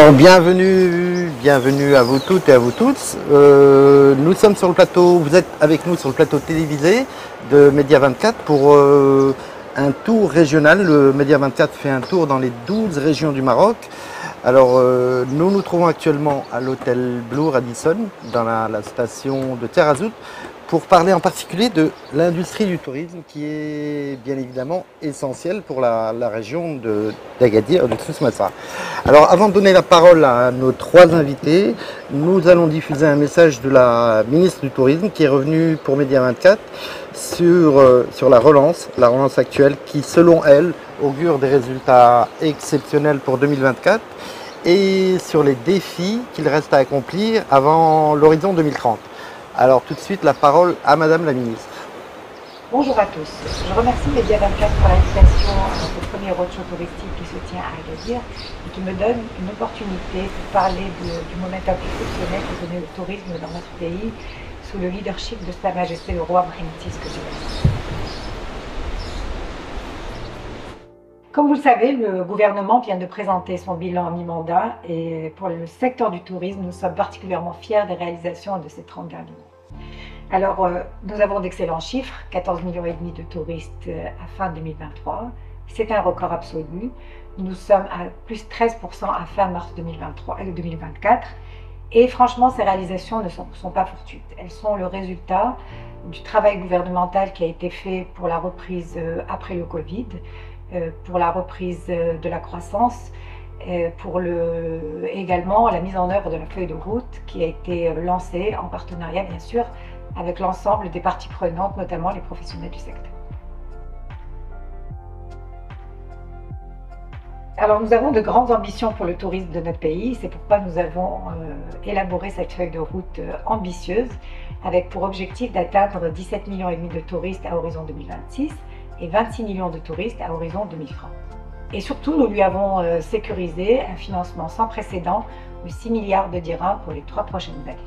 Alors, bienvenue à vous toutes et à vous tous. Nous sommes sur le plateau, vous êtes avec nous sur le plateau télévisé de Média 24 pour un tour régional. Le Média 24 fait un tour dans les 12 régions du Maroc. Alors, nous nous trouvons actuellement à l'hôtel Blue Radisson, dans la station de Tarazout, pour parler en particulier de l'industrie du tourisme qui est bien évidemment essentielle pour la région d'Agadir, de Souss-Massa. Alors avant de donner la parole à nos trois invités, nous allons diffuser un message de la ministre du Tourisme qui est revenue pour Média 24 sur la relance actuelle qui selon elle augure des résultats exceptionnels pour 2024 et sur les défis qu'il reste à accomplir avant l'horizon 2030. Alors tout de suite la parole à Madame la Ministre. Bonjour à tous. Je remercie Média 24 pour l'invitation à ce premier roadshow touristique qui se tient à Agadir et qui me donne une opportunité pour parler du momentum exceptionnel que connaît le tourisme dans notre pays sous le leadership de Sa Majesté le Roi Mohammed VI. Comme vous le savez, le gouvernement vient de présenter son bilan mi-mandat et pour le secteur du tourisme, nous sommes particulièrement fiers des réalisations de ces 30 derniers mois. Alors, nous avons d'excellents chiffres, 14,5 millions de touristes à fin 2023. C'est un record absolu. Nous sommes à plus 13% à fin mars 2024. Et franchement, ces réalisations ne sont pas fortuites. Elles sont le résultat du travail gouvernemental qui a été fait pour la reprise après le Covid, pour la reprise de la croissance, pour également la mise en œuvre de la feuille de route qui a été lancée en partenariat bien sûr avec l'ensemble des parties prenantes, notamment les professionnels du secteur. Alors nous avons de grandes ambitions pour le tourisme de notre pays, c'est pourquoi nous avons élaboré cette feuille de route ambitieuse avec pour objectif d'atteindre 17,5 millions de touristes à horizon 2026 et 26 millions de touristes à horizon 2030. Et surtout, nous lui avons sécurisé un financement sans précédent de 6 milliards de dirhams pour les 3 prochaines années.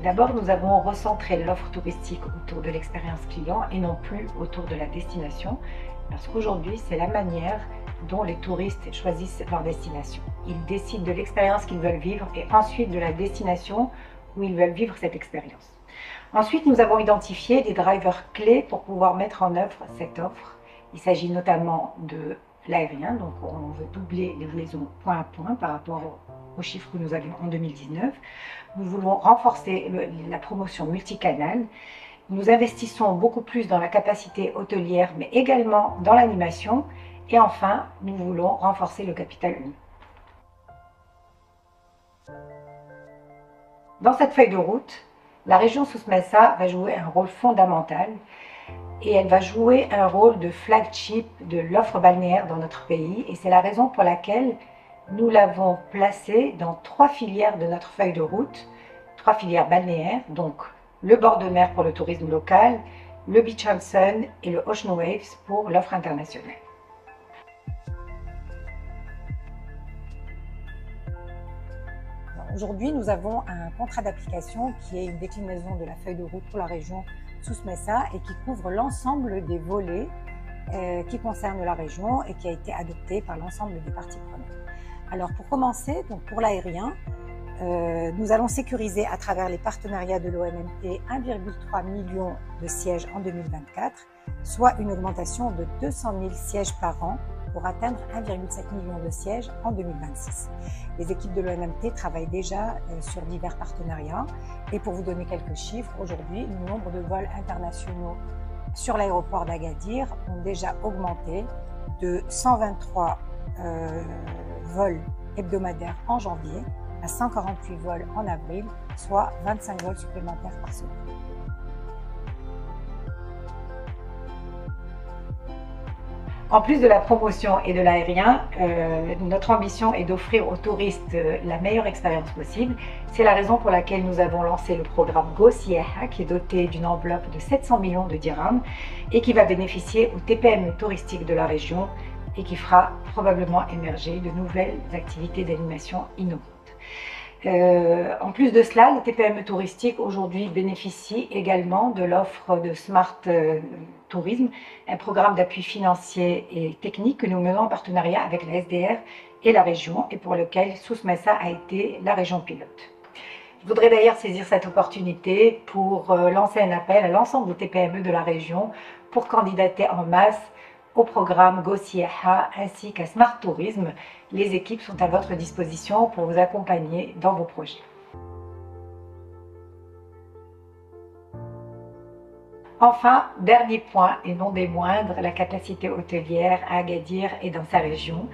D'abord, nous avons recentré l'offre touristique autour de l'expérience client et non plus autour de la destination, parce qu'aujourd'hui, c'est la manière dont les touristes choisissent leur destination. Ils décident de l'expérience qu'ils veulent vivre et ensuite de la destination où ils veulent vivre cette expérience. Ensuite, nous avons identifié des drivers clés pour pouvoir mettre en œuvre cette offre. Il s'agit notamment de l'aérien, donc on veut doubler les liaisons point à point par rapport aux chiffres que nous avions en 2019. Nous voulons renforcer la promotion multicanale. Nous investissons beaucoup plus dans la capacité hôtelière, mais également dans l'animation. Et enfin, nous voulons renforcer le capital humain. Dans cette feuille de route, la région Souss-Massa va jouer un rôle fondamental et elle va jouer un rôle de flagship de l'offre balnéaire dans notre pays. Et c'est la raison pour laquelle nous l'avons placée dans 3 filières de notre feuille de route, 3 filières balnéaires, donc le bord de mer pour le tourisme local, le Beach and Sun et le Ocean Waves pour l'offre internationale. Aujourd'hui, nous avons un contrat d'application qui est une déclinaison de la feuille de route pour la région Souss-Massa et qui couvre l'ensemble des volets qui concernent la région et qui a été adopté par l'ensemble des parties prenantes. Alors pour commencer, donc pour l'aérien, nous allons sécuriser à travers les partenariats de l'OMMT 1,3 million de sièges en 2024, soit une augmentation de 200 000 sièges par an pour atteindre 1,7 million de sièges en 2026. Les équipes de l'OMMT travaillent déjà sur divers partenariats et pour vous donner quelques chiffres, aujourd'hui, le nombre de vols internationaux sur l'aéroport d'Agadir ont déjà augmenté de 123 vols hebdomadaires en janvier à 148 vols en avril, soit 25 vols supplémentaires par semaine. En plus de la promotion et de l'aérien, notre ambition est d'offrir aux touristes la meilleure expérience possible. C'est la raison pour laquelle nous avons lancé le programme Go Siyaha, qui est doté d'une enveloppe de 700 millions de dirhams et qui va bénéficier aux TPM touristiques de la région et qui fera probablement émerger de nouvelles activités d'animation innovantes. En plus de cela, les TPME touristiques aujourd'hui bénéficient également de l'offre de Smart Tourisme, un programme d'appui financier et technique que nous menons en partenariat avec la SDR et la région et pour lequel Souss-Messa a été la région pilote. Je voudrais d'ailleurs saisir cette opportunité pour lancer un appel à l'ensemble des TPME de la région pour candidater en masse au programme GoSiaha ainsi qu'à Smart Tourisme. Les équipes sont à votre disposition pour vous accompagner dans vos projets. Enfin, dernier point et non des moindres, la capacité hôtelière à Agadir et dans sa région.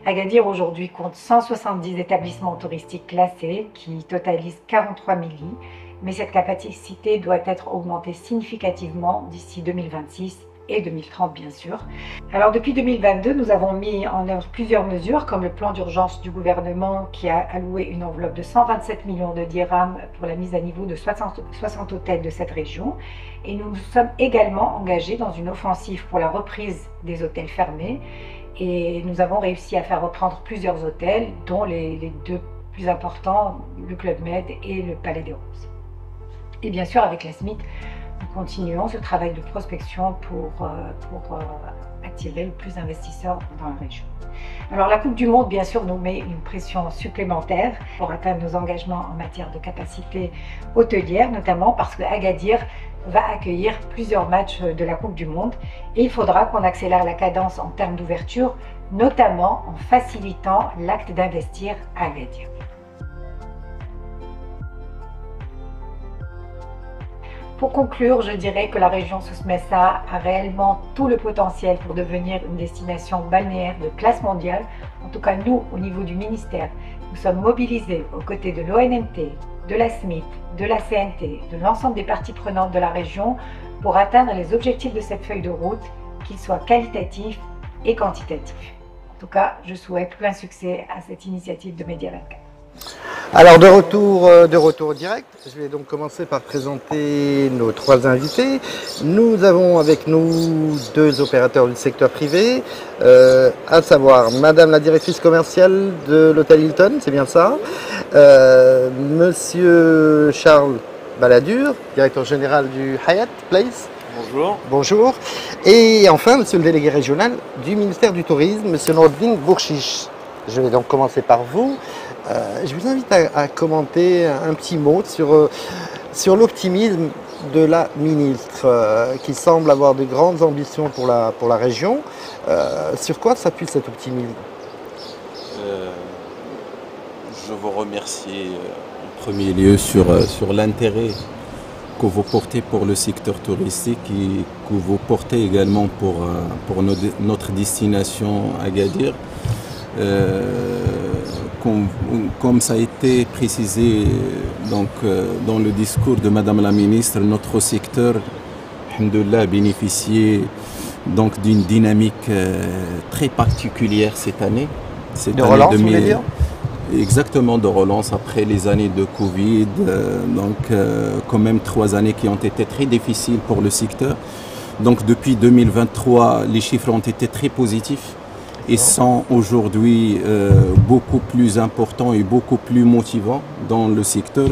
Agadir aujourd'hui compte 170 établissements touristiques classés qui totalisent 43 000 lits, mais cette capacité doit être augmentée significativement d'ici 2026 et 2030 bien sûr. Alors depuis 2022, nous avons mis en œuvre plusieurs mesures comme le plan d'urgence du gouvernement qui a alloué une enveloppe de 127 millions de dirhams pour la mise à niveau de 60 hôtels de cette région et nous nous sommes également engagés dans une offensive pour la reprise des hôtels fermés et nous avons réussi à faire reprendre plusieurs hôtels dont les deux plus importants, le Club Med et le Palais des Roses. Et bien sûr avec la SMIC, nous continuons ce travail de prospection pour attirer le plus d'investisseurs dans la région. Alors la Coupe du Monde, bien sûr, nous met une pression supplémentaire pour atteindre nos engagements en matière de capacité hôtelière, notamment parce que Agadir va accueillir plusieurs matchs de la Coupe du Monde et il faudra qu'on accélère la cadence en termes d'ouverture, notamment en facilitant l'acte d'investir à Agadir. Pour conclure, je dirais que la région Souss-Messa a réellement tout le potentiel pour devenir une destination balnéaire de classe mondiale. En tout cas, nous, au niveau du ministère, nous sommes mobilisés aux côtés de l'ONNT, de la SMIC, de la CNT, de l'ensemble des parties prenantes de la région pour atteindre les objectifs de cette feuille de route, qu'ils soient qualitatifs et quantitatifs. En tout cas, je souhaite plein succès à cette initiative de Média 24. Alors de retour direct, je vais donc commencer par présenter nos trois invités. Nous avons avec nous deux opérateurs du secteur privé, à savoir Madame la directrice commerciale de l'hôtel Hilton, c'est bien ça, Monsieur Charles Balladur, directeur général du Hyatt Place. Bonjour. Bonjour. Et enfin Monsieur le délégué régional du ministère du Tourisme, Monsieur Nordine Bourchiche. Je vais donc commencer par vous. Je vous invite à commenter un petit mot sur l'optimisme de la ministre qui semble avoir de grandes ambitions pour la région. Sur quoi s'appuie cet optimisme? Je vous remercie en premier lieu sur l'intérêt que vous portez pour le secteur touristique et que vous portez également pour notre destination Agadir. Comme ça a été précisé donc, dans le discours de Madame la Ministre, notre secteur, alhamdoulilah, a bénéficié donc d'une dynamique très particulière cette année. De relance, vous voulez dire ? Exactement, de relance après les années de Covid, quand même 3 années qui ont été très difficiles pour le secteur. Donc depuis 2023, les chiffres ont été très positifs et sont aujourd'hui beaucoup plus importants et beaucoup plus motivants dans le secteur.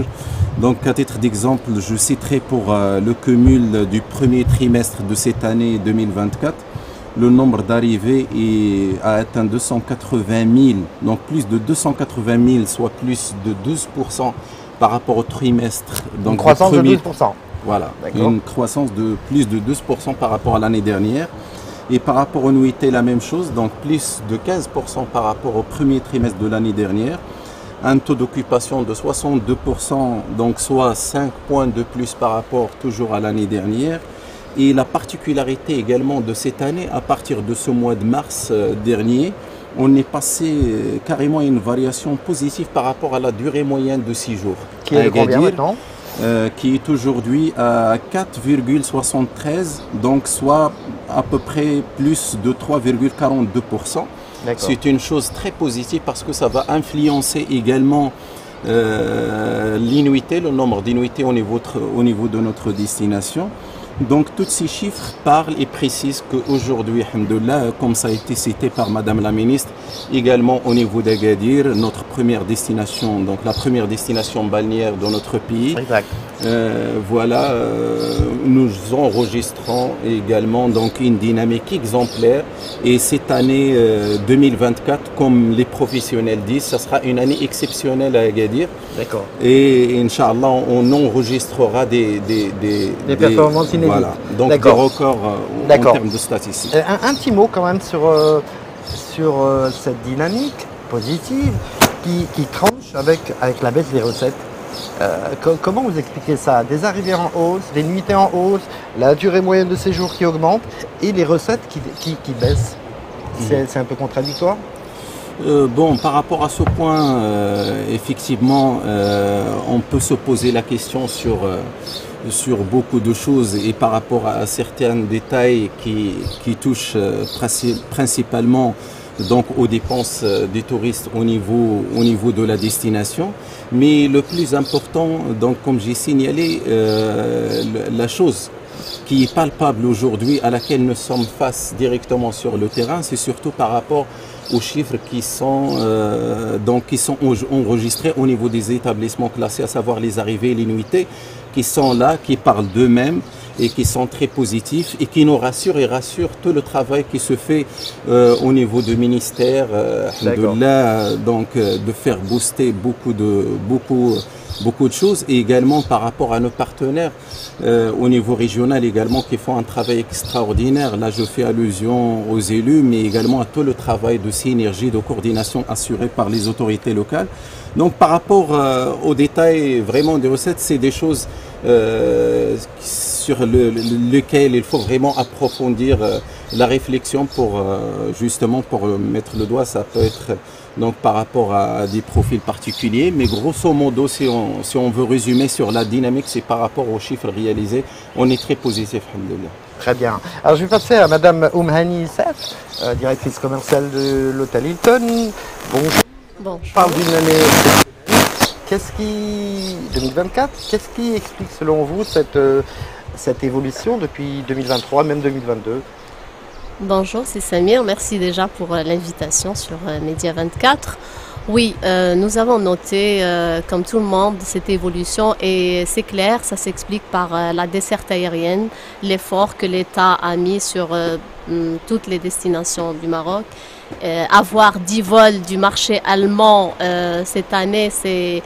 Donc à titre d'exemple, je citerai pour le cumul du premier trimestre de cette année 2024, le nombre d'arrivées a atteint 280 000, donc plus de 280 000, soit plus de 12% par rapport au trimestre. Donc une croissance de 12%. Voilà, une croissance de plus de 12% par rapport à l'année dernière. Et par rapport aux nuitées, la même chose, donc plus de 15% par rapport au premier trimestre de l'année dernière. Un taux d'occupation de 62%, donc soit 5 points de plus par rapport toujours à l'année dernière. Et la particularité également de cette année, à partir de ce mois de mars dernier, on est passé carrément à une variation positive par rapport à la durée moyenne de 6 jours. Qui est de combien maintenant ? Qui est aujourd'hui à 4,73, donc soit à peu près plus de 3,42%. C'est une chose très positive parce que ça va influencer également l'inuité, le nombre d'inuités au niveau de notre destination. Donc, tous ces chiffres parlent et précisent qu'aujourd'hui, alhamdoulilah, comme ça a été cité par Madame la Ministre, également au niveau d'Agadir, notre première destination, donc la première destination balnéaire de notre pays. Exact. Voilà, nous enregistrons également donc une dynamique exemplaire. Et cette année 2024, comme les professionnels disent, ça sera une année exceptionnelle à Agadir. D'accord. Et Inch'Allah, on enregistrera des performances inédites. Voilà, donc des records en termes de statistiques. Un petit mot quand même sur cette dynamique positive qui tranche avec la baisse des recettes. Comment vous expliquez ça? Des arrivées en hausse, des nuitées en hausse, la durée moyenne de séjour qui augmente et les recettes qui baissent. C'est un peu contradictoire? Bon, par rapport à ce point, effectivement, on peut se poser la question sur beaucoup de choses et par rapport à certains détails qui touchent principalement donc aux dépenses des touristes au niveau de la destination. Mais le plus important, donc comme j'ai signalé, la chose qui est palpable aujourd'hui, à laquelle nous sommes face directement sur le terrain, c'est surtout par rapport aux chiffres qui sont enregistrés au niveau des établissements classés, à savoir les arrivées et les nuitées, qui sont là, qui parlent d'eux-mêmes et qui sont très positifs et qui nous rassurent et rassurent tout le travail qui se fait au niveau du ministère, donc de faire booster beaucoup de choses et également par rapport à nos partenaires au niveau régional également qui font un travail extraordinaire. Là, je fais allusion aux élus, mais également à tout le travail de synergie, de coordination assuré par les autorités locales. Donc, par rapport aux détails vraiment des recettes, c'est des choses sur lesquelles il faut vraiment approfondir la réflexion pour justement pour mettre le doigt. Ça peut être donc par rapport à des profils particuliers, mais grosso modo, si on veut résumer sur la dynamique, c'est par rapport aux chiffres réalisés, on est très positif, alhamdoulilah. Très bien. Alors je vais passer à Madame Oumhani Youssef, directrice commerciale de l'hôtel Hilton. Bonjour. Bonjour. On parle d'une année 2024, qu'est-ce qui explique selon vous cette évolution depuis 2023, même 2022? Bonjour, c'est Samir. Merci déjà pour l'invitation sur Média 24. Oui, nous avons noté, comme tout le monde, cette évolution et c'est clair, ça s'explique par la desserte aérienne, l'effort que l'État a mis sur toutes les destinations du Maroc. Avoir 10 vols du marché allemand cette année, c'est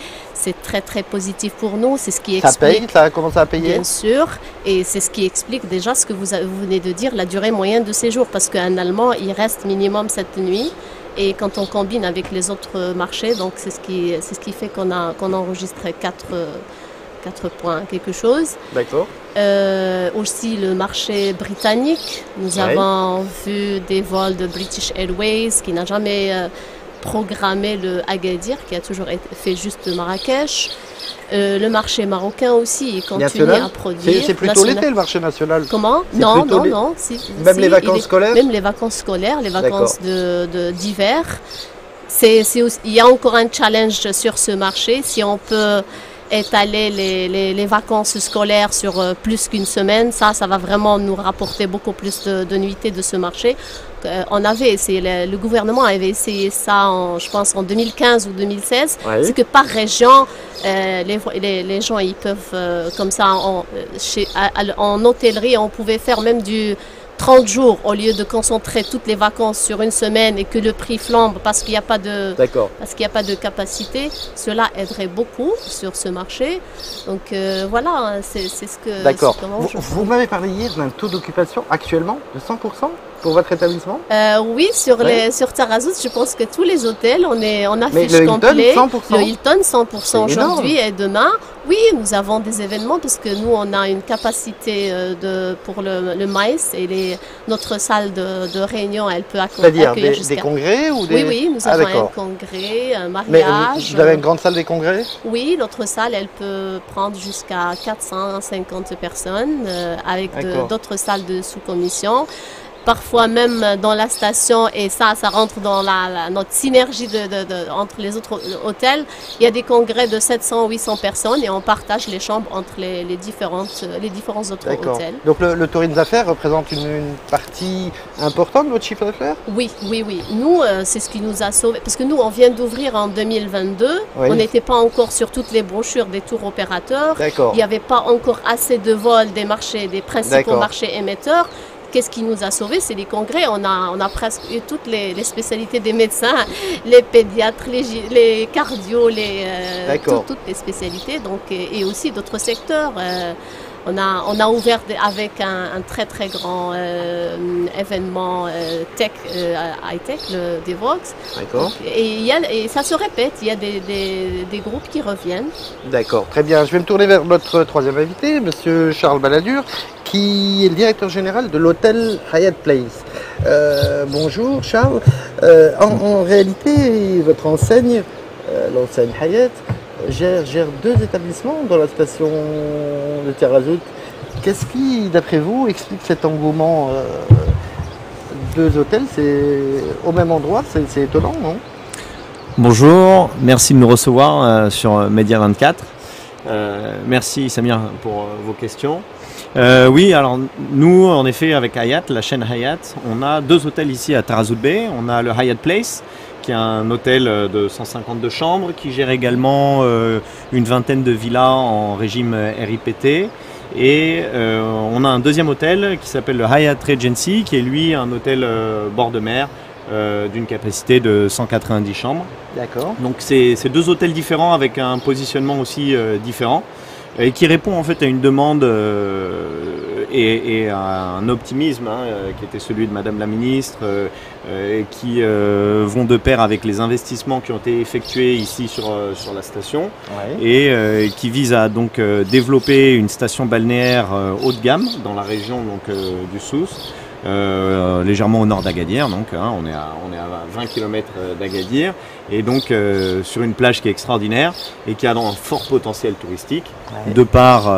très très positif pour nous. C'est ce qui explique. Ça paye, ça a commencé à payer. Bien sûr, et c'est ce qui explique déjà ce que vous venez de dire, la durée moyenne de séjour, parce qu'un Allemand, il reste minimum 7 nuits. Et quand on combine avec les autres marchés, donc c'est ce qui fait qu'on a enregistré 4 points quelque chose. D'accord. Aussi le marché britannique, nous avons vu des vols de British Airways qui n'a jamais programmé le Agadir, qui a toujours fait juste Marrakech. Le marché marocain aussi, il continue à produire. C'est plutôt l'été le marché national. Comment? Non. Même les vacances scolaires? Même les vacances scolaires, les vacances d'hiver. Il y a encore un challenge sur ce marché. Si on peut étaler les vacances scolaires sur plus qu'une semaine, ça va vraiment nous rapporter beaucoup plus de nuitées de ce marché. On avait essayé, le gouvernement avait essayé ça, je pense, en 2015 ou 2016. Oui. C'est que par région, les gens ils peuvent, comme ça, en hôtellerie, on pouvait faire même du 30 jours au lieu de concentrer toutes les vacances sur une semaine et que le prix flambe parce qu'il n'y a pas de capacité. Cela aiderait beaucoup sur ce marché. Donc voilà, c'est ce que... D'accord. Vous m'avez parlé hier d'un taux d'occupation actuellement de 100% pour votre établissement? Oui, sur Tarazout, je pense que tous les hôtels, on affiche complet. Le Hilton 100% aujourd'hui et demain. Oui, nous avons des événements parce que nous, on a une capacité pour le maïs et notre salle de réunion, elle peut accueillir des congrès ou des... Oui, nous avons un congrès, un mariage. Vous avez une grande salle des congrès? Oui, notre salle, elle peut prendre jusqu'à 450 personnes avec d'autres salles de sous-commission. parfois même dans la station, et ça rentre dans notre synergie entre les autres hôtels. Il y a des congrès de 700-800 personnes et on partage les chambres entre les différents autres hôtels. Donc le tourisme d'affaires représente une partie importante de votre chiffre d'affaires? Oui. Nous, c'est ce qui nous a sauvés. Parce que nous, on vient d'ouvrir en 2022. Oui. On n'était pas encore sur toutes les brochures des tours opérateurs. D'accord. Il n'y avait pas encore assez de vols des principaux marchés émetteurs. Qu'est-ce qui nous a sauvés? C'est les congrès. On a presque eu toutes les spécialités des médecins, les pédiatres, les cardio, toutes les spécialités, donc, et aussi d'autres secteurs. On a ouvert avec un très très grand événement tech, high-tech, le Devox. D'accord. Et ça se répète, il y a des groupes qui reviennent. D'accord, très bien. Je vais me tourner vers notre troisième invité, Monsieur Charles Balladur, qui est le directeur général de l'hôtel Hyatt Place. Bonjour Charles. En réalité, votre enseigne, l'enseigne Hyatt, gère deux établissements dans la station de Tarazout. Qu'est-ce qui, d'après vous, explique cet engouement? Deux hôtels, c'est au même endroit, c'est étonnant, non? Bonjour, merci de nous recevoir sur Média 24. Merci Samir pour vos questions. Oui, alors nous, en effet, avec Hyatt, la chaîne Hyatt, on a deux hôtels ici à Tarazout Bay. On a le Hyatt Place, qui est un hôtel de 152 chambres, qui gère également une vingtaine de villas en régime RIPT. Et on a un deuxième hôtel qui s'appelle le Hyatt Regency, qui est lui un hôtel bord de mer d'une capacité de 190 chambres. D'accord. Donc c'est deux hôtels différents avec un positionnement aussi différent, et qui répond en fait à une demande et à un optimisme qui était celui de Madame la Ministre, qui vont de pair avec les investissements qui ont été effectués ici sur la station, et qui visent à donc développer une station balnéaire haut de gamme dans la région donc, du Souss. Légèrement au nord d'Agadir, donc on est à 20 km d'Agadir, et donc sur une plage qui est extraordinaire et qui a un fort potentiel touristique, de par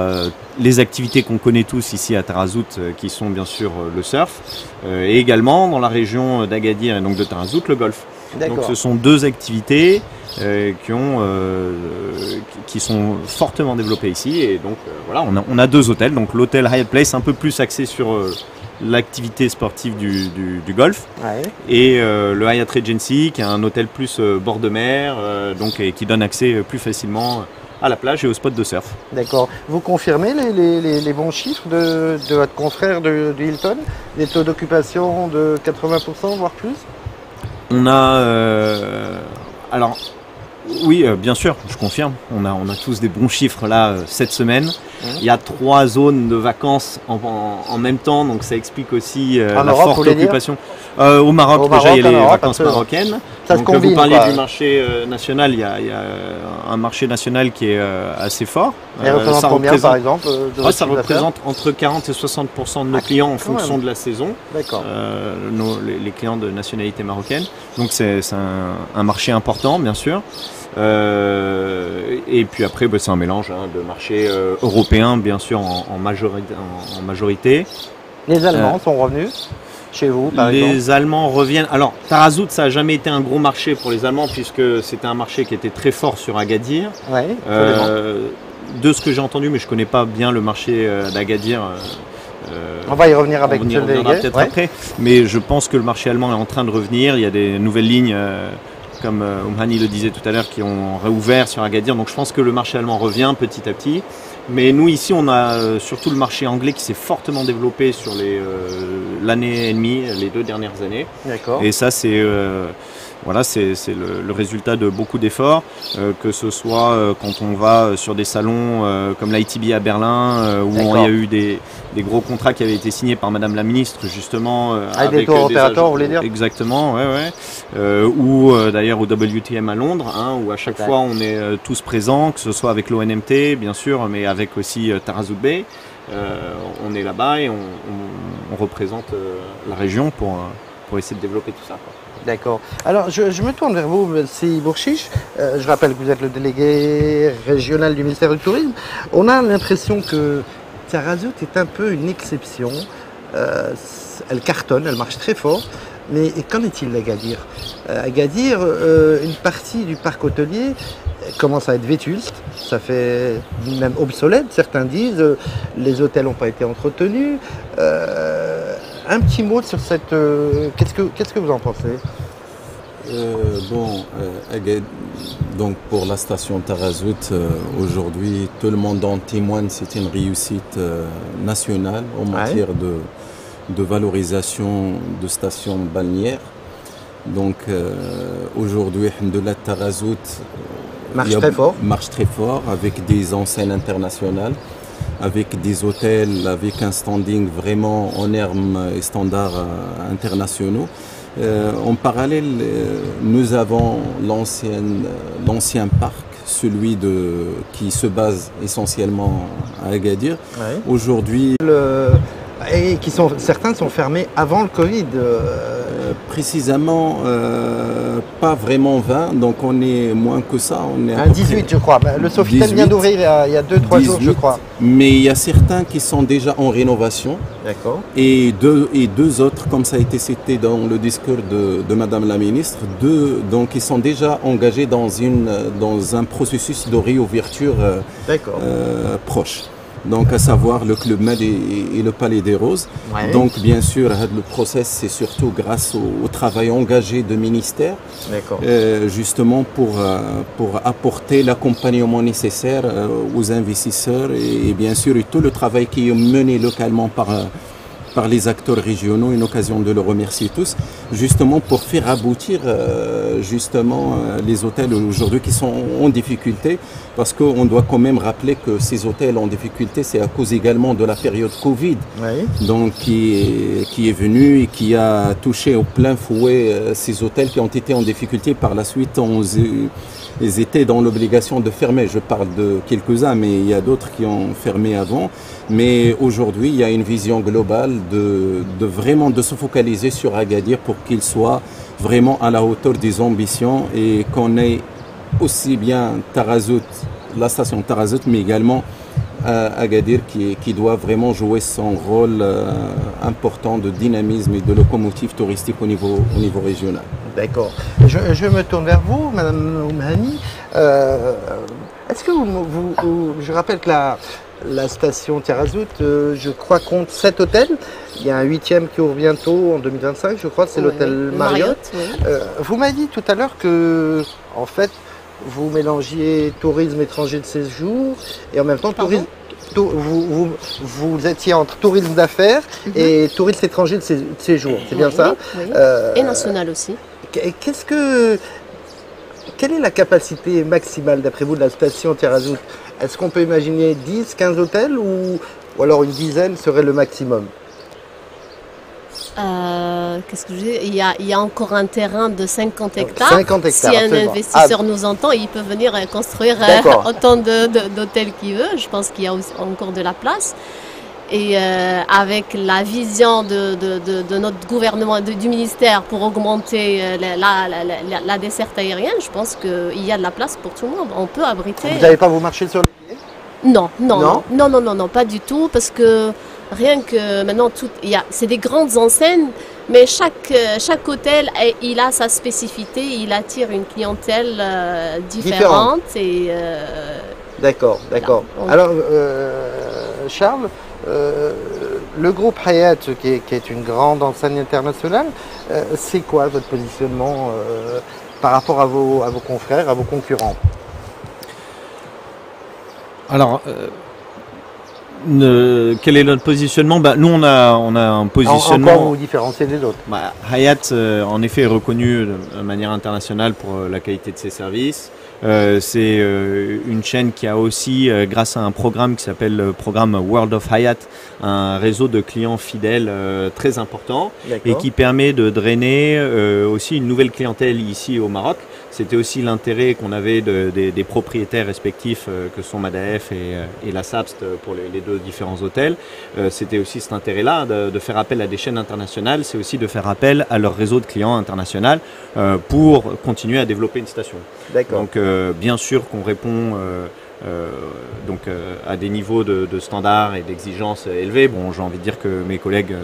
les activités qu'on connaît tous ici à Tarazout, qui sont bien sûr le surf, et également dans la région d'Agadir et donc de Tarazout, le golf. Donc ce sont deux activités qui sont fortement développées ici, et donc voilà, on a deux hôtels, donc l'hôtel Hyatt Place un peu plus axé sur l'activité sportive du golf, et le Hyatt Regency qui est un hôtel plus bord de mer, donc, et qui donne accès plus facilement à la plage et au spot de surf. D'accord. Vous confirmez les bons chiffres de votre confrère de Hilton? Des taux d'occupation de 80%, voire plus? On a... alors, oui, bien sûr, je confirme. On a tous des bons chiffres là cette semaine. Il y a 3 zones de vacances en même temps, donc ça explique aussi la forte occupation. Au Maroc, déjà, il y a les vacances marocaines. Ça se combine, vous parliez du marché national, il y a un marché national qui est assez fort. Et représente combien, par exemple ça représente entre 40 et 60% de nos clients en fonction de la saison. D'accord. Les clients de nationalité marocaine. Donc c'est un marché important, bien sûr. Et puis après, c'est un mélange de marchés européens, bien sûr, en majorité. Les Allemands sont revenus chez vous, par exemple? Les Allemands reviennent. Alors, Tarazout, ça n'a jamais été un gros marché pour les Allemands, puisque c'était un marché qui était très fort sur Agadir. De ce que j'ai entendu, mais je ne connais pas bien le marché d'Agadir. On va y revenir avec on y reviendra peut-être après. Mais je pense que le marché allemand est en train de revenir. Il y a des nouvelles lignes, comme Oumhani le disait tout à l'heure, qui ont réouvert sur Agadir. Donc je pense que le marché allemand revient petit à petit. Mais nous, ici, on a surtout le marché anglais qui s'est fortement développé sur l'année et demie, les 2 dernières années. D'accord. Et ça, c'est... Voilà, c'est le résultat de beaucoup d'efforts, que ce soit quand on va sur des salons comme l'ITB à Berlin, où il y a eu des gros contrats qui avaient été signés par Madame la Ministre, justement. Avec des tours opérateurs, vous voulez dire? Exactement, ou d'ailleurs au WTM à Londres, où à chaque fois on est tous présents, que ce soit avec l'ONMT, bien sûr, mais avec aussi Tarazout Bay. On est là-bas et on représente la région pour essayer de développer tout ça, quoi. D'accord. Alors, je me tourne vers vous, M. Bourchiche. Je rappelle que vous êtes le délégué régional du ministère du Tourisme. On a l'impression que Tarazout est un peu une exception elle cartonne, elle marche très fort. Mais qu'en est-il d'Agadir? Agadir, une partie du parc hôtelier commence à être vétuste, ça fait même obsolète, certains disent, les hôtels n'ont pas été entretenus. Un petit mot sur cette... Qu'est-ce que vous en pensez? Donc pour la station Tarazout, aujourd'hui, tout le monde en témoigne, c'est une réussite nationale en matière de valorisation de stations balnéaires. Donc aujourd'hui, alhamdoulilah, Tarazout marche très fort avec des enseignes internationales, avec des hôtels, avec un standing vraiment en normes et standards internationaux. En parallèle, nous avons l'ancien parc, celui qui se base essentiellement à Agadir. Ouais. Aujourd'hui, et certains sont fermés avant le Covid. Précisément, pas vraiment 20, donc on est moins que ça. On est à 18, je crois. Le Sofitel vient d'ouvrir il y a 2-3 jours, je crois. Mais il y a certains qui sont déjà en rénovation. D'accord. Et deux autres, comme ça a été cité dans le discours de Madame la Ministre, donc ils sont déjà engagés dans un processus de réouverture proche. Donc à savoir le Club Med et le Palais des Roses. Ouais. Donc bien sûr, le process c'est surtout grâce au travail engagé de ministère, justement pour apporter l'accompagnement nécessaire aux investisseurs et bien sûr et tout le travail qui est mené localement par les acteurs régionaux, une occasion de le remercier tous, justement pour faire aboutir les hôtels aujourd'hui qui sont en difficulté, parce qu'on doit quand même rappeler que ces hôtels en difficulté, c'est à cause également de la période Covid, donc qui est venue et qui a touché au plein fouet ces hôtels qui ont été en difficulté. Par la suite, ils étaient dans l'obligation de fermer. Je parle de quelques-uns, mais il y a d'autres qui ont fermé avant. Mais aujourd'hui, il y a une vision globale de vraiment de se focaliser sur Agadir pour qu'il soit vraiment à la hauteur des ambitions et qu'on ait aussi bien Tarazout, la station Tarazout, mais également Agadir qui doit vraiment jouer son rôle important de dynamisme et de locomotive touristique au niveau régional. D'accord. Je me tourne vers vous, Madame Oumhani. Est-ce que je rappelle que la station Tarazout, je crois, compte 7 hôtels. Il y a un 8e qui ouvre bientôt en 2025, je crois, c'est l'hôtel Marriott. Vous m'avez dit tout à l'heure que, en fait, vous mélangiez tourisme étranger de séjour et en même temps tourisme. Vous étiez entre tourisme d'affaires et tourisme étranger de séjour, c'est bien ça? Oui. Et national aussi. Quelle est la capacité maximale, d'après vous, de la station Tarazout? Est-ce qu'on peut imaginer 10, 15 hôtels ou alors une dizaine serait le maximum? Qu'est-ce que je dis? Il y a encore un terrain de 50 hectares. 50 hectares, si un investisseur nous entend, il peut venir construire autant d'hôtels qu'il veut. Je pense qu'il y a encore de la place. Et avec la vision de notre gouvernement, du ministère pour augmenter la desserte aérienne, je pense qu'il y a de la place pour tout le monde. On peut abriter... Vous n'allez pas vous marcher sur les pieds? Non, pas du tout, parce que rien que maintenant, c'est des grandes enseignes, mais chaque hôtel, il a sa spécificité, il attire une clientèle différente. D'accord. Alors, Charles, le groupe Hayat, qui est une grande enseigne internationale, c'est quoi votre positionnement par rapport à vos confrères, à vos concurrents? Alors, quel est notre positionnement? Nous, on a un positionnement... Encore vous différenciez des autres. Hayat, en effet, est reconnu de manière internationale pour la qualité de ses services. C'est une chaîne qui a aussi, grâce à un programme qui s'appelle le programme World of Hayat, un réseau de clients fidèles très important et qui permet de drainer aussi une nouvelle clientèle ici au Maroc. C'était aussi l'intérêt qu'on avait des propriétaires respectifs que sont Madaef et la SAPST pour les deux différents hôtels. C'était aussi cet intérêt-là de faire appel à des chaînes internationales, c'est aussi de faire appel à leur réseau de clients international pour continuer à développer une station. Donc bien sûr qu'on répond à des niveaux de standards et d'exigence élevés. Bon, j'ai envie de dire que mes collègues,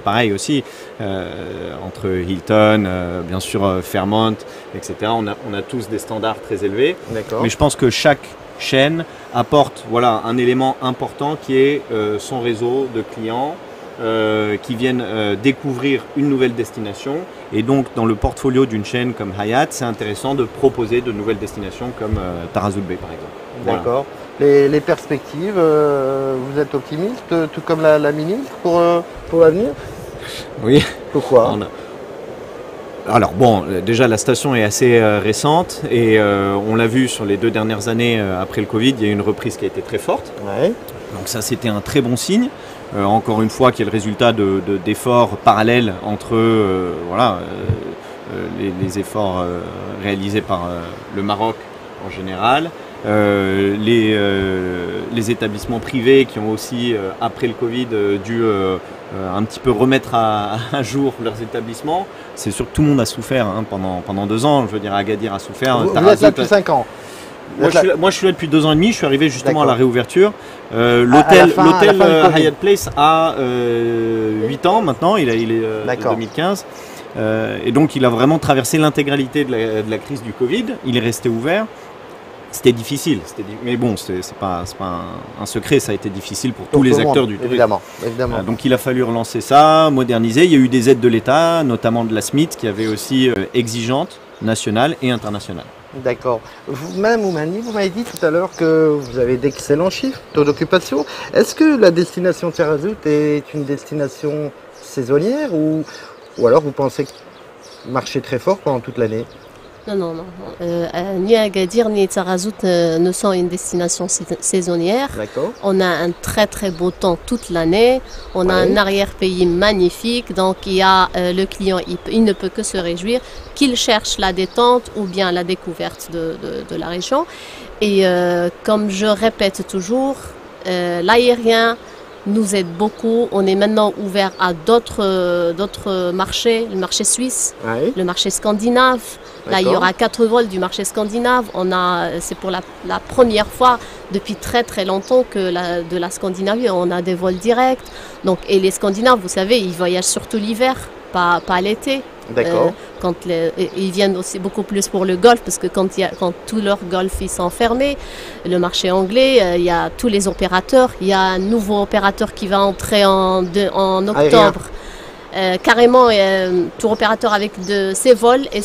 pareil aussi, entre Hilton, bien sûr Fairmont, etc. On a tous des standards très élevés. Mais je pense que chaque chaîne apporte un élément important qui est son réseau de clients qui viennent découvrir une nouvelle destination. Et donc, dans le portfolio d'une chaîne comme Hyatt, c'est intéressant de proposer de nouvelles destinations comme Tarazout Bay, par exemple. D'accord. Les perspectives, vous êtes optimiste, tout comme la ministre, pour l'avenir? Oui. Pourquoi? Alors bon, déjà la station est assez récente et on l'a vu sur les 2 dernières années après le Covid, il y a eu une reprise qui a été très forte. Ouais. Donc ça, c'était un très bon signe. Encore une fois, qui est le résultat d'efforts parallèles entre les efforts réalisés par le Maroc en général, les établissements privés qui ont aussi, après le Covid, dû un petit peu remettre à jour leurs établissements. C'est sûr que tout le monde a souffert pendant 2 ans. Je veux dire, Agadir a souffert. Vous êtes là depuis 5 ans. Moi, je suis là depuis 2 ans et demi. Je suis arrivé justement à la réouverture. L'hôtel Hyatt Place a 8 ans maintenant. Il est de 2015. Et donc, il a vraiment traversé l'intégralité de la crise du Covid. Il est resté ouvert. C'était difficile, mais bon, c'est pas un secret, ça a été difficile pour tous les acteurs du tourisme. Évidemment. Donc il a fallu relancer ça, moderniser. Il y a eu des aides de l'État, notamment de la SMIT, qui avait aussi exigeante, nationale et internationale. D'accord. Madame Oumani, vous m'avez dit tout à l'heure que vous avez d'excellents chiffres, taux d'occupation. Est-ce que la destination Tarazout est une destination saisonnière ou alors vous pensez marcher très fort pendant toute l'année? Non. Ni Agadir ni Tarazout ne sont une destination saisonnière. On a un très très beau temps toute l'année. On a un arrière-pays magnifique. Donc le client, il ne peut que se réjouir qu'il cherche la détente ou bien la découverte de la région. Et comme je répète toujours, l'aérien nous aide beaucoup. On est maintenant ouvert à d'autres marchés, le marché suisse, le marché scandinave. Là, il y aura 4 vols du marché scandinave. C'est pour la première fois depuis très très longtemps que de la Scandinavie, on a des vols directs. Donc, et les Scandinaves, vous savez, ils voyagent surtout l'hiver, pas l'été. D'accord. Ils viennent aussi beaucoup plus pour le golf, parce que quand tous leurs golfs ils sont fermés, le marché anglais, il y a tous les opérateurs. Il y a un nouveau opérateur qui va entrer en octobre. Carrément tour opérateur avec ses vols et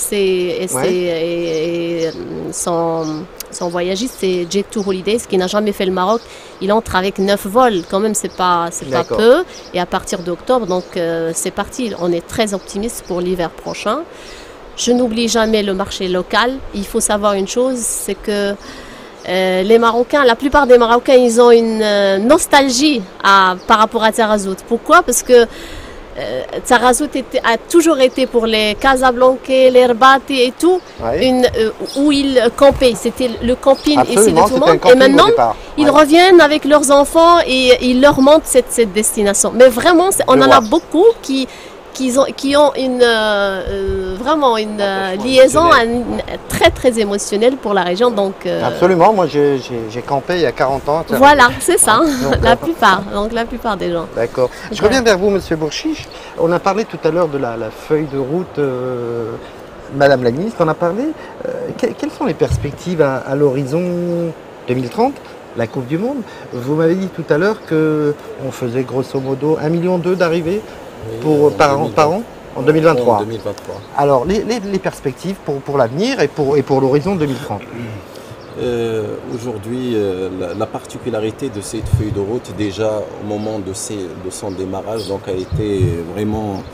son voyagiste, c'est Jet Tour Holidays qui n'a jamais fait le Maroc. Il entre avec 9 vols, quand même c'est pas peu. Et à partir d'octobre, donc c'est parti. On est très optimiste pour l'hiver prochain. Je n'oublie jamais le marché local. Il faut savoir une chose, c'est que les Marocains, la plupart des Marocains, ils ont une nostalgie par rapport à Tarazout. Pourquoi? Parce que Tarazout a toujours été pour les Casablancais, les Herbati et tout, où ils campaient. C'était le camping ici de tout le monde. Et maintenant, ils reviennent avec leurs enfants et ils leur montrent cette destination. Mais vraiment, on en a beaucoup qui ont vraiment une liaison très très émotionnelle pour la région. Donc, absolument, moi j'ai campé il y a 40 ans. Voilà, c'est ça, la plupart des gens. D'accord. Je reviens vers vous, Monsieur Bourchiche. On a parlé tout à l'heure de la feuille de route, Madame la Ministre en a parlé. Quelles sont les perspectives à l'horizon 2030, la Coupe du Monde? Vous m'avez dit tout à l'heure qu'on faisait grosso modo 1,2 million d'arrivées par an en 2023. En 2023. Alors, les perspectives pour l'avenir et pour l'horizon 2030. Aujourd'hui, la particularité de cette feuille de route, déjà au moment de son démarrage, donc, a été vraiment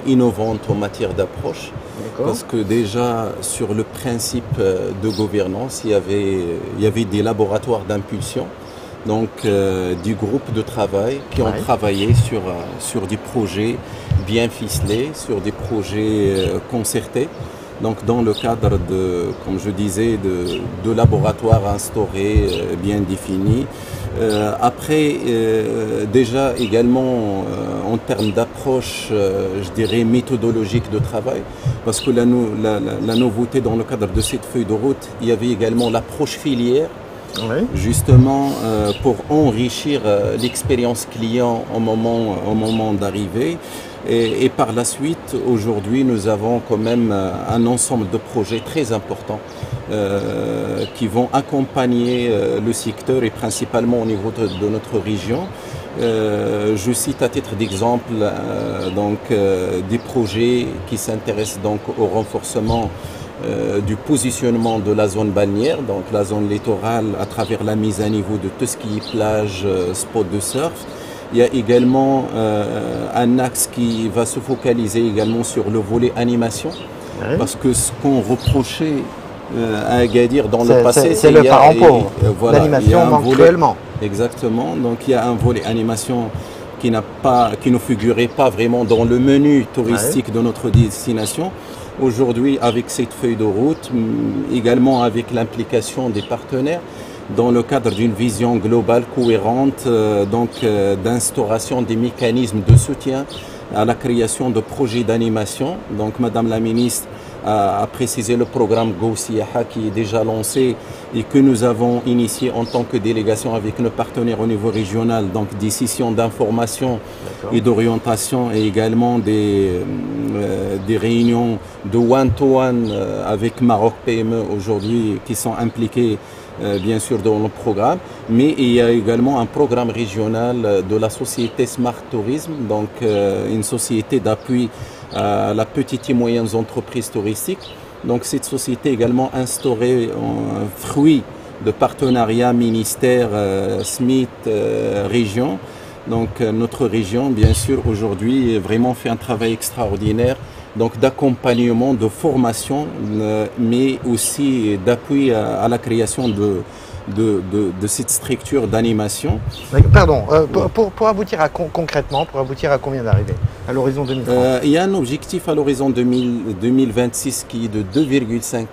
innovante en matière d'approche. Parce que déjà, sur le principe de gouvernance, il y avait des laboratoires d'impulsion. Donc du groupe de travail qui ont travaillé sur des projets bien ficelés, sur des projets concertés. Donc dans le cadre comme je disais, de laboratoires instaurés, bien définis. Après, déjà également en termes d'approche, je dirais méthodologique de travail, parce que la nouveauté dans le cadre de cette feuille de route, il y avait également l'approche filière. Oui. justement pour enrichir l'expérience client au moment d'arrivée. Et par la suite, aujourd'hui, nous avons quand même un ensemble de projets très importants qui vont accompagner le secteur et principalement au niveau de notre région. Je cite à titre d'exemple des projets qui s'intéressent donc au renforcement du positionnement de la zone balnéaire, donc la zone littorale à travers la mise à niveau de tout ce qui est plage, spot de surf. Il y a également un axe qui va se focaliser également sur le volet animation, parce que ce qu'on reprochait à Agadir dans le passé, c'est le parent pauvre. Voilà, l'animation manque cruellement. Exactement. Donc il y a un volet animation qui ne figurait pas vraiment dans le menu touristique de notre destination. Aujourd'hui, avec cette feuille de route, également avec l'implication des partenaires, dans le cadre d'une vision globale cohérente, d'instauration des mécanismes de soutien à la création de projets d'animation. Donc Madame la ministre a précisé le programme Go Siyaha qui est déjà lancé et que nous avons initié en tant que délégation avec nos partenaires au niveau régional, donc des sessions d'information et d'orientation et également des réunions de one-to-one avec Maroc PME aujourd'hui qui sont impliqués bien sûr dans le programme, mais il y a également un programme régional de la société Smart Tourisme, donc une société d'appui à la petite et moyennes entreprises touristiques. Donc cette société également instaurée un fruit de partenariat ministère, SMIT, région. Donc notre région, bien sûr, aujourd'hui vraiment fait un travail extraordinaire donc d'accompagnement, de formation, mais aussi d'appui à la création de cette structure d'animation. Pardon, pour aboutir à concrètement, pour aboutir à combien d'arrivées à l'horizon 2030? Il y a un objectif à l'horizon 2026 qui est de 2,5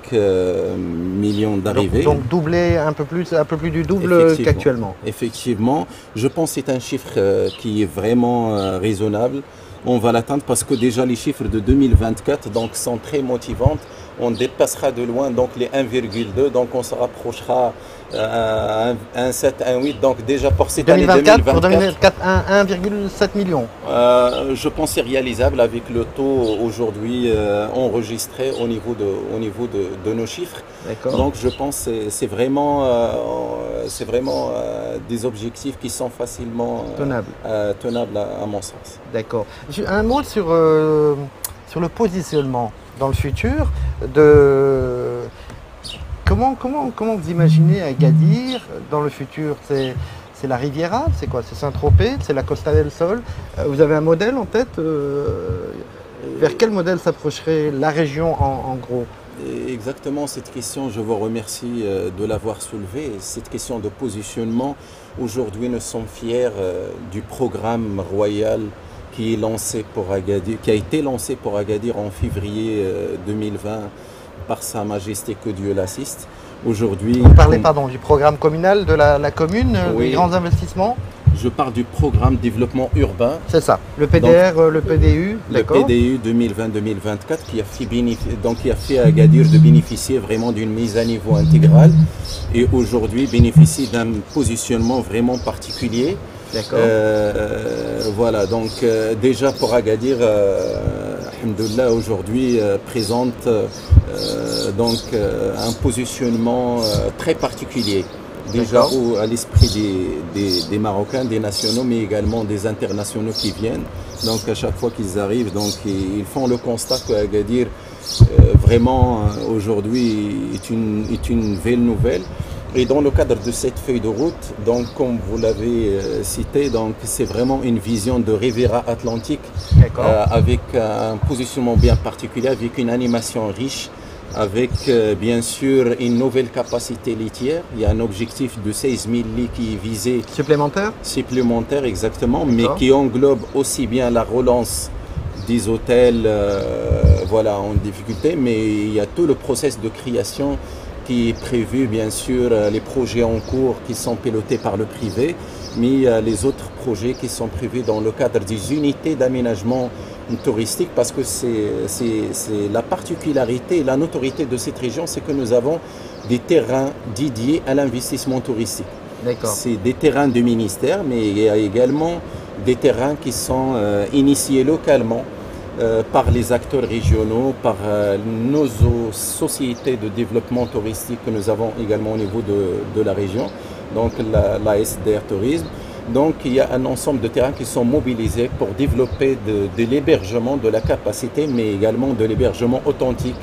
millions d'arrivées. Donc doubler un peu plus du double qu'actuellement. Effectivement, je pense que c'est un chiffre qui est vraiment raisonnable. On va l'atteindre parce que déjà les chiffres de 2024 donc, sont très motivantes. On dépassera de loin donc les 1,2, donc on se rapprochera à 1,7, 1,8. Donc déjà pour cette année 2024, pour 2024 1,7 million. Je pense que c'est réalisable avec le taux aujourd'hui enregistré au niveau de nos chiffres. Donc je pense que c'est vraiment des objectifs qui sont facilement tenables à mon sens. D'accord. Un mot sur le positionnement dans le futur de comment vous imaginez Agadir dans le futur? C'est la Riviera, c'est quoi? C'est Saint-Tropez, c'est la Costa del Sol. Vous avez un modèle en tête? Vers quel modèle s'approcherait la région en gros? Exactement, cette question, je vous remercie de l'avoir soulevée. Cette question de positionnement, aujourd'hui nous sommes fiers du programme royal qui a été lancé pour Agadir en février 2020 par Sa Majesté, que Dieu l'assiste. Aujourd'hui, vous parlez du programme communal de la commune, des grands investissements? Je parle du programme développement urbain. C'est ça, le PDR, donc, le PDU, d'accord. Le PDU 2020-2024 qui a fait à Agadir de bénéficier vraiment d'une mise à niveau intégrale et aujourd'hui bénéficie d'un positionnement vraiment particulier. D'accord. Voilà, donc déjà pour Agadir, alhamdoulilah, aujourd'hui présente un positionnement très particulier. Déjà à l'esprit des Marocains, des nationaux, mais également des internationaux qui viennent. Donc à chaque fois qu'ils arrivent, donc ils font le constat qu'Agadir vraiment aujourd'hui est une belle nouvelle. Et dans le cadre de cette feuille de route, donc comme vous l'avez cité, donc c'est vraiment une vision de Riviera Atlantique avec un positionnement bien particulier, avec une animation riche, avec bien sûr une nouvelle capacité laitière. Il y a un objectif de 16 000 lits qui est visé. Supplémentaire, exactement, mais qui englobe aussi bien la relance des hôtels en difficulté, mais il y a tout le process de création qui est prévu, bien sûr, les projets en cours qui sont pilotés par le privé, mais les autres projets qui sont prévus dans le cadre des unités d'aménagement touristique parce que c'est la particularité et la notoriété de cette région, c'est que nous avons des terrains dédiés à l'investissement touristique. C'est des terrains du ministère, mais il y a également des terrains qui sont initiés localement par les acteurs régionaux, par nos sociétés de développement touristique que nous avons également au niveau de la région, donc la SDR Tourisme. Donc il y a un ensemble de terrains qui sont mobilisés pour développer de l'hébergement, de la capacité, mais également de l'hébergement authentique,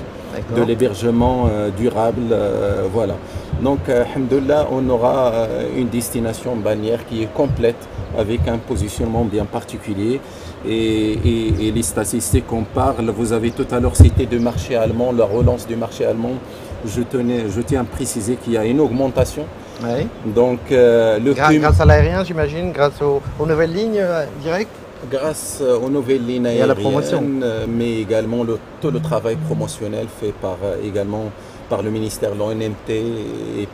de l'hébergement durable, voilà. Donc, alhamdoulilah, on aura une destination balnéaire qui est complète avec un positionnement bien particulier. Et les statistiques qu'on parle, vous avez tout à l'heure cité du marché allemand, la relance du marché allemand. Je tiens à préciser qu'il y a une augmentation. Oui. Donc, grâce à l'aérien, j'imagine, grâce aux nouvelles lignes directes. Grâce aux nouvelles lignes aériennes, et à la promotion. Mais également tout le travail promotionnel fait également par le ministère de l'ONMT et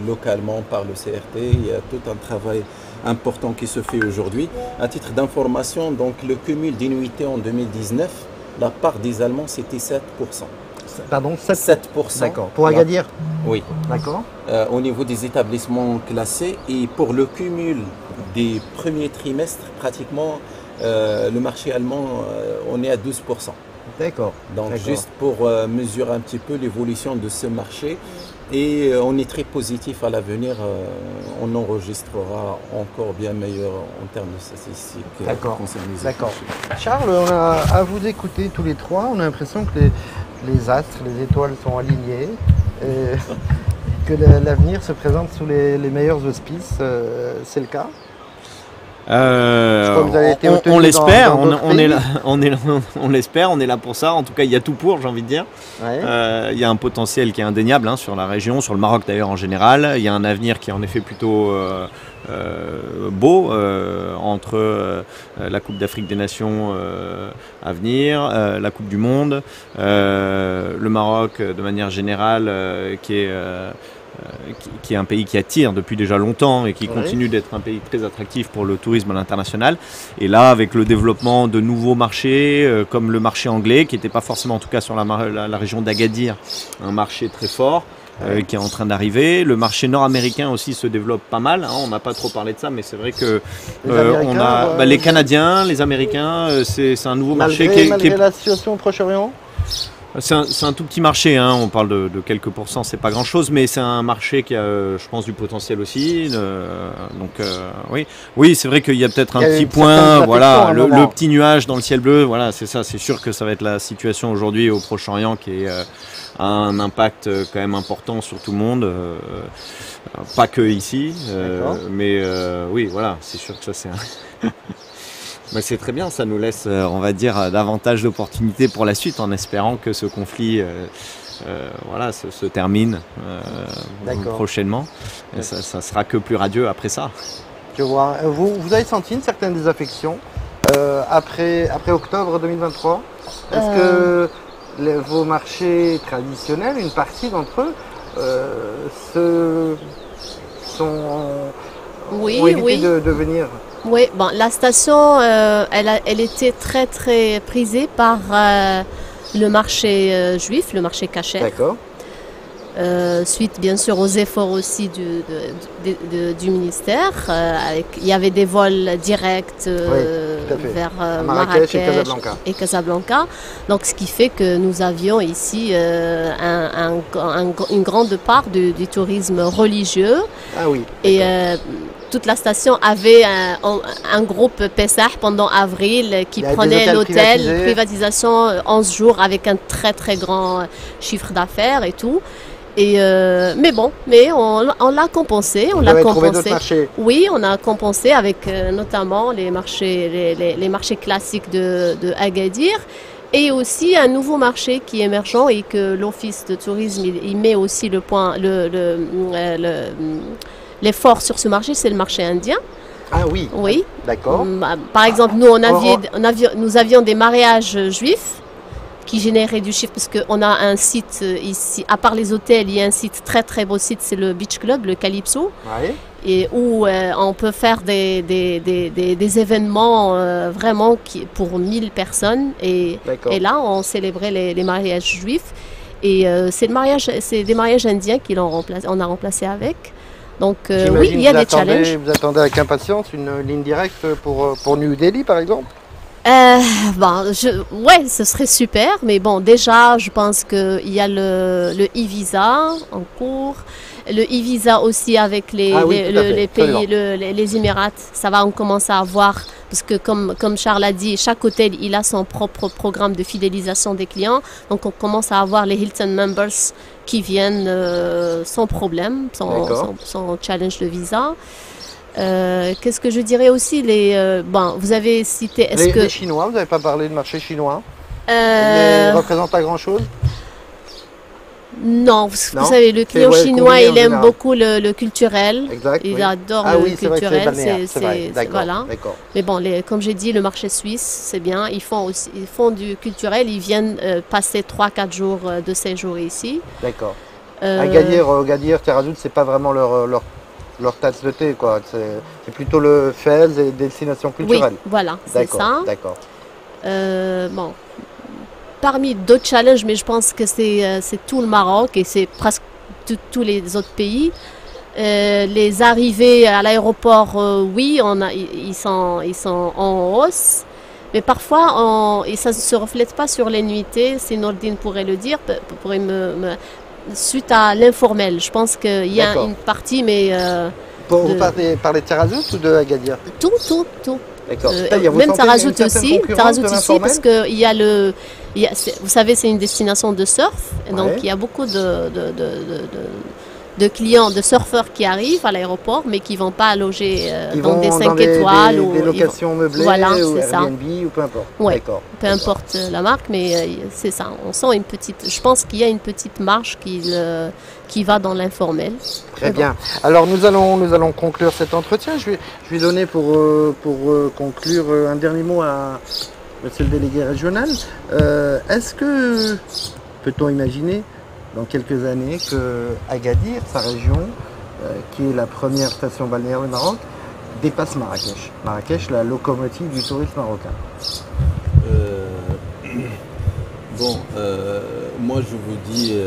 localement par le CRT. Il y a tout un travail important qui se fait aujourd'hui. À titre d'information, donc le cumul d'annuités en 2019, la part des Allemands c'était 7%. Pardon, 7%. D'accord. Pour Agadir? Oui. D'accord. Au niveau des établissements classés et pour le cumul des premiers trimestres, pratiquement le marché allemand, on est à 12%. D'accord. Donc juste pour mesurer un petit peu l'évolution de ce marché et on est très positif à l'avenir, on enregistrera encore bien meilleur en termes de statistiques. D'accord. Charles, à vous écouter tous les trois, on a l'impression que les astres, les étoiles sont alignés et que l'avenir se présente sous les meilleurs auspices, c'est le cas? On l'espère, on l'espère, on est là pour ça. En tout cas, il y a tout pour, j'ai envie de dire. Ouais. Il y a un potentiel qui est indéniable sur la région, sur le Maroc d'ailleurs en général. Il y a un avenir qui est en effet plutôt beau entre la Coupe d'Afrique des Nations à venir, la Coupe du Monde, le Maroc de manière générale qui est un pays qui attire depuis déjà longtemps et qui continue d'être un pays très attractif pour le tourisme à l'international. Et là, avec le développement de nouveaux marchés, comme le marché anglais, qui n'était pas forcément, en tout cas sur la région d'Agadir, un marché très fort, qui est en train d'arriver. Le marché nord-américain aussi se développe pas mal. On n'a pas trop parlé de ça, mais c'est vrai que on a les Canadiens, les Américains, c'est un nouveau marché qui est... Malgré la situation au Proche-Orient. C'est un tout petit marché, on parle de quelques pourcents, c'est pas grand chose, mais c'est un marché qui a, je pense, du potentiel aussi. Oui, c'est vrai qu'il y a peut-être un petit point, voilà, le petit nuage dans le ciel bleu, voilà, c'est ça, c'est sûr que ça va être la situation aujourd'hui au Proche-Orient qui a un impact quand même important sur tout le monde, pas que ici, mais oui, voilà, c'est sûr que ça c'est un... Mais c'est très bien, ça nous laisse, on va dire, davantage d'opportunités pour la suite en espérant que ce conflit se termine prochainement. Et ça sera que plus radieux après ça. Je vois. Vous avez senti une certaine désaffection après octobre 2023? Est-ce que vos marchés traditionnels, une partie d'entre eux, ont évité de venir? Oui, la station, elle était très très prisée par le marché juif, le marché kasher. D'accord. Suite bien sûr aux efforts aussi du ministère, il y avait des vols directs vers Marrakech et Casablanca. Donc ce qui fait que nous avions ici une grande part du tourisme religieux. Ah oui. Et toute la station avait un groupe Pessah pendant avril qui prenait l'hôtel, privatisation 11 jours avec un très très grand chiffre d'affaires et tout. Mais on l'a compensé. Vous avez trouvé d'autres marchés? Oui, on a compensé avec notamment les marchés classiques de Agadir et aussi un nouveau marché qui est émergent et que l'Office de tourisme il met aussi l'effort sur ce marché, c'est le marché indien. Ah oui. Oui. D'accord. Par exemple, nous nous avions des mariages juifs qui générait du chiffre parce qu'on a un site ici, à part les hôtels, il y a un site très très beau site, c'est le Beach Club, le Calypso. Ouais. et où on peut faire des événements vraiment pour 1000 personnes. Et là, on célébrait les mariages juifs. Et c'est des mariages indiens on a remplacé avec. Donc oui, il y a des challenges. Vous attendez avec impatience une ligne directe pour New Delhi, par exemple? Ouais, ce serait super, mais bon, déjà, je pense qu'il y a le e-visa en cours, le e-visa aussi avec les pays, les Émirats. Ça va, on commence à avoir, parce que comme Charles a dit, chaque hôtel, il a son propre programme de fidélisation des clients. Donc, on commence à avoir les Hilton members qui viennent sans problème, sans challenge de visa. Qu'est-ce que je dirais aussi vous avez cité... Les Chinois, vous n'avez pas parlé de marché chinois? Ils ne représentent pas grand-chose? Non, vous savez, le client chinois, il aime beaucoup le culturel. Exact, il adore le culturel. Voilà. Mais bon, comme j'ai dit, le marché suisse, c'est bien. Ils font du culturel. Ils viennent passer 3-4 jours de séjour ici. D'accord. Agadir, Tarazout, c'est pas vraiment leur tasse de thé, quoi. C'est plutôt le Fès et destinations culturelles. Oui, voilà, c'est ça. D'accord. Parmi d'autres challenges, mais je pense que c'est tout le Maroc et c'est presque tous les autres pays. Les arrivées à l'aéroport, oui, ils sont en hausse, mais parfois, et ça ne se reflète pas sur les nuitées, si Nordine pourrait le dire, suite à l'informel. Je pense qu'il y a une partie, mais... Vous parlez de Tarazout ou de Agadir? Tout. D'accord. Même Tarazout aussi, parce que il y a vous savez, c'est une destination de surf, donc il y a beaucoup de clients, de surfeurs qui arrivent à l'aéroport, mais qui ne vont pas loger dans des 5 étoiles. Des locations meublées, ou Airbnb, ou peu importe. Ouais, peu importe la marque, mais c'est ça. On sent je pense qu'il y a une petite marge qui va dans l'informel. Très bien. Alors nous allons conclure cet entretien. Je vais donner pour conclure un dernier mot à Monsieur le délégué régional. Est-ce que peut-on imaginer dans quelques années que Agadir, sa région, qui est la première station balnéaire du Maroc, dépasse Marrakech? Marrakech, la locomotive du tourisme marocain. Moi je vous dis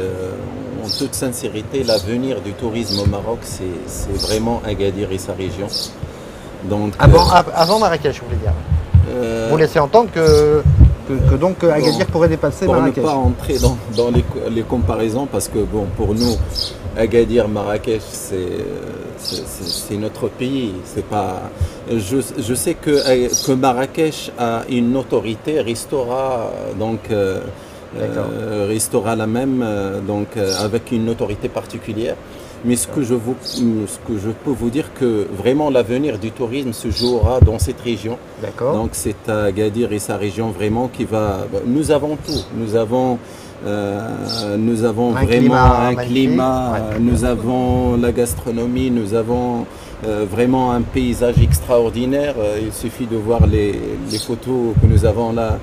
en toute sincérité, l'avenir du tourisme au Maroc, c'est vraiment Agadir et sa région. Donc, avant Marrakech, vous voulez dire? Vous laissez entendre que Agadir pourrait dépasser Marrakech. Pour ne pas entrer dans les comparaisons, parce que pour nous, Agadir, Marrakech, c'est notre pays. C'est pas. Je sais que Marrakech a une autorité, restera la même, avec une autorité particulière. Mais ce que je peux vous dire, que vraiment l'avenir du tourisme se jouera dans cette région. D'accord. Donc c'est Agadir et sa région vraiment qui va. Nous avons tout. Nous avons vraiment un climat. Nous avons la gastronomie. Nous avons vraiment un paysage extraordinaire. Il suffit de voir les photos que nous avons là.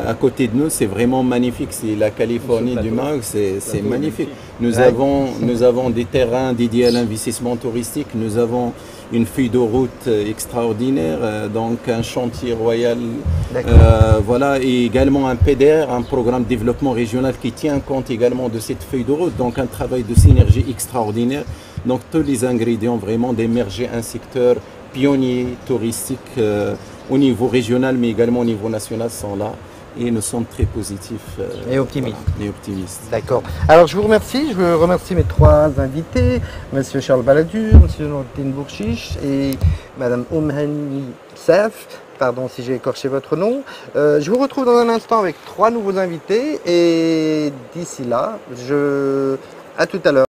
À côté de nous, c'est vraiment magnifique. C'est la Californie du Maroc, c'est magnifique. Nous avons des terrains dédiés à l'investissement touristique. Nous avons une feuille de route extraordinaire, donc un chantier royal. Voilà, et également un PDR, un programme de développement régional qui tient compte également de cette feuille de route. Donc un travail de synergie extraordinaire. Donc tous les ingrédients vraiment d'émerger un secteur pionnier touristique au niveau régional, mais également au niveau national sont là. Et nous sommes très positifs et optimistes. Voilà, et optimistes. D'accord. Alors je vous remercie. Je remercie mes trois invités, Monsieur Charles Balladur, Monsieur Nordine Bourchiche et Madame Oumhani Saf. Pardon si j'ai écorché votre nom. Je vous retrouve dans un instant avec trois nouveaux invités et d'ici là, à tout à l'heure.